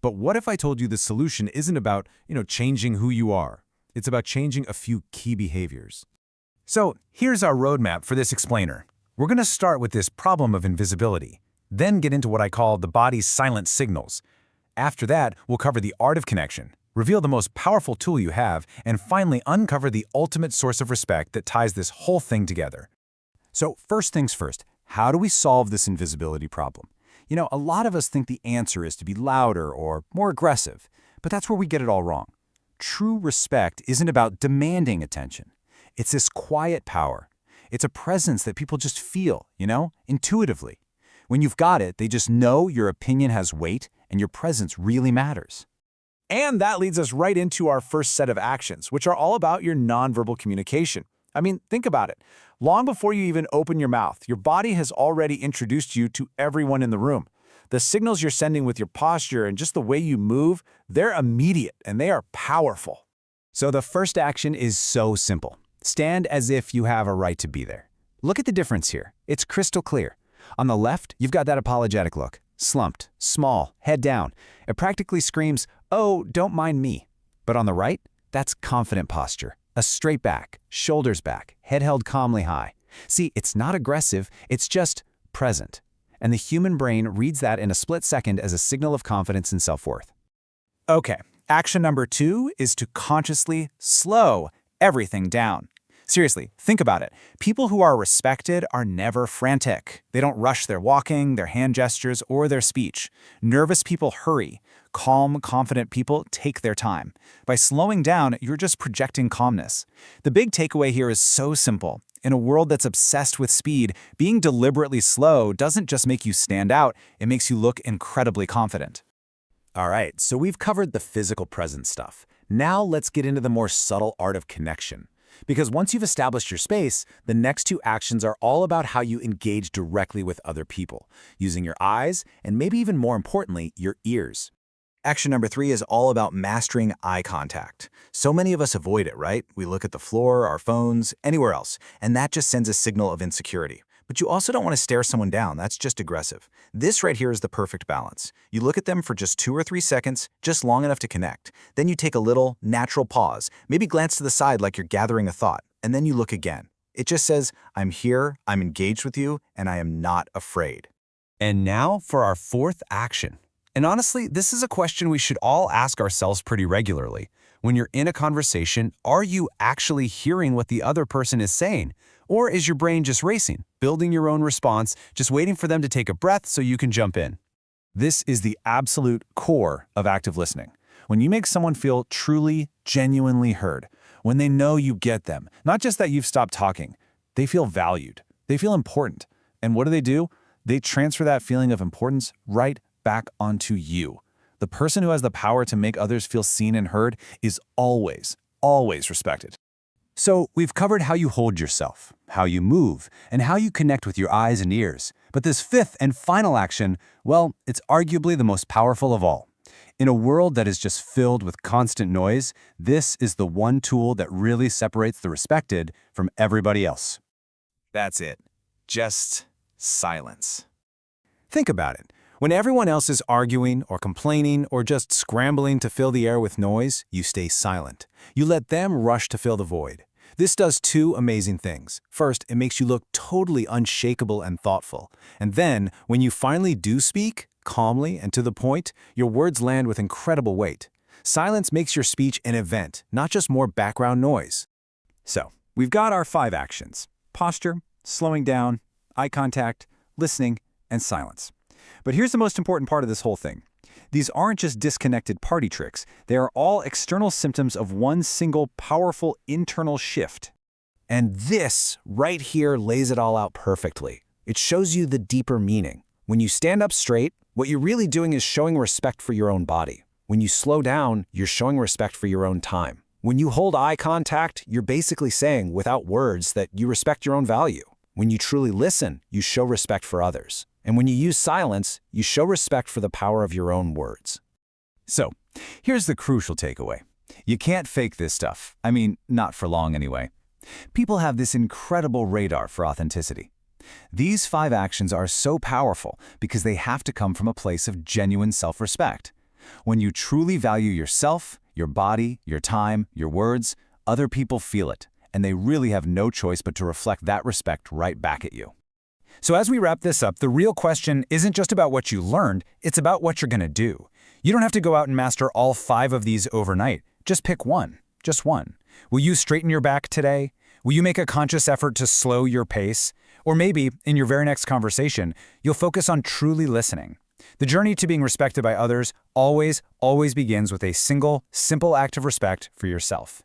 But what if I told you the solution isn't about, changing who you are? It's about changing a few key behaviors. So here's our roadmap for this explainer. We're going to start with this problem of invisibility, then get into what I call the body's silent signals. After that, we'll cover the art of connection, reveal the most powerful tool you have, and finally uncover the ultimate source of respect that ties this whole thing together. So first things first, how do we solve this invisibility problem? A lot of us think the answer is to be louder or more aggressive, but that's where we get it all wrong. True respect isn't about demanding attention. It's this quiet power. It's a presence that people just feel, intuitively. When you've got it, they just know your opinion has weight and your presence really matters. And that leads us right into our first set of actions, which are all about your nonverbal communication. Think about it. Long before you even open your mouth, your body has already introduced you to everyone in the room. The signals you're sending with your posture and just the way you move, they're immediate and they are powerful. So the first action is so simple. Stand as if you have a right to be there. Look at the difference here. It's crystal clear. On the left, you've got that apologetic look. Slumped, small, head down. It practically screams, "Oh, don't mind me." But on the right, that's confident posture. A straight back, shoulders back, head held calmly high. See, it's not aggressive, it's just present. And the human brain reads that in a split second as a signal of confidence and self-worth. Okay, action number 2 is to consciously slow everything down. Seriously, think about it. People who are respected are never frantic. They don't rush their walking, their hand gestures, or their speech. Nervous people hurry. Calm, confident people take their time. By slowing down, you're just projecting calmness. The big takeaway here is so simple. In a world that's obsessed with speed, being deliberately slow doesn't just make you stand out, it makes you look incredibly confident. All right, so we've covered the physical presence stuff. Now let's get into the more subtle art of connection. Because once you've established your space, the next 2 actions are all about how you engage directly with other people, using your eyes and maybe even more importantly, your ears. Action number 3 is all about mastering eye contact. So many of us avoid it, right? We look at the floor, our phones, anywhere else, and that just sends a signal of insecurity. But you also don't want to stare someone down, that's just aggressive. This right here is the perfect balance. You look at them for just 2 or 3 seconds, just long enough to connect. Then you take a little, natural pause, maybe glance to the side like you're gathering a thought, and then you look again. It just says, I'm here, I'm engaged with you, and I am not afraid. And now for our 4th action. And honestly, this is a question we should all ask ourselves pretty regularly. When you're in a conversation, are you actually hearing what the other person is saying? Or is your brain just racing, building your own response, just waiting for them to take a breath so you can jump in? This is the absolute core of active listening. When you make someone feel truly, genuinely heard, when they know you get them, not just that you've stopped talking, they feel valued, they feel important. And what do? They transfer that feeling of importance right back onto you. The person who has the power to make others feel seen and heard is always, always respected. So we've covered how you hold yourself, how you move, and how you connect with your eyes and ears. But this 5th and final action, well, it's arguably the most powerful of all. In a world that is just filled with constant noise, this is the one tool that really separates the respected from everybody else. That's it. Just silence. Think about it. When everyone else is arguing or complaining or just scrambling to fill the air with noise, you stay silent. You let them rush to fill the void. This does 2 amazing things. First, it makes you look totally unshakable and thoughtful. And then, when you finally do speak, calmly and to the point, your words land with incredible weight. Silence makes your speech an event, not just more background noise. So, we've got our 5 actions: posture, slowing down, eye contact, listening, and silence. But here's the most important part of this whole thing. These aren't just disconnected party tricks. They are all external symptoms of one single powerful internal shift. And this right here lays it all out perfectly. It shows you the deeper meaning. When you stand up straight, what you're really doing is showing respect for your own body. When you slow down, you're showing respect for your own time. When you hold eye contact, you're basically saying, without words, that you respect your own value. When you truly listen, you show respect for others. And when you use silence, you show respect for the power of your own words. So, here's the crucial takeaway. You can't fake this stuff. Not for long anyway. People have this incredible radar for authenticity. These 5 actions are so powerful because they have to come from a place of genuine self-respect. When you truly value yourself, your body, your time, your words, other people feel it, and they really have no choice but to reflect that respect right back at you. So as we wrap this up, the real question isn't just about what you learned, it's about what you're going to do. You don't have to go out and master all 5 of these overnight. Just pick one. Just one. Will you straighten your back today? Will you make a conscious effort to slow your pace? Or maybe, in your very next conversation, you'll focus on truly listening. The journey to being respected by others always begins with a single, simple act of respect for yourself.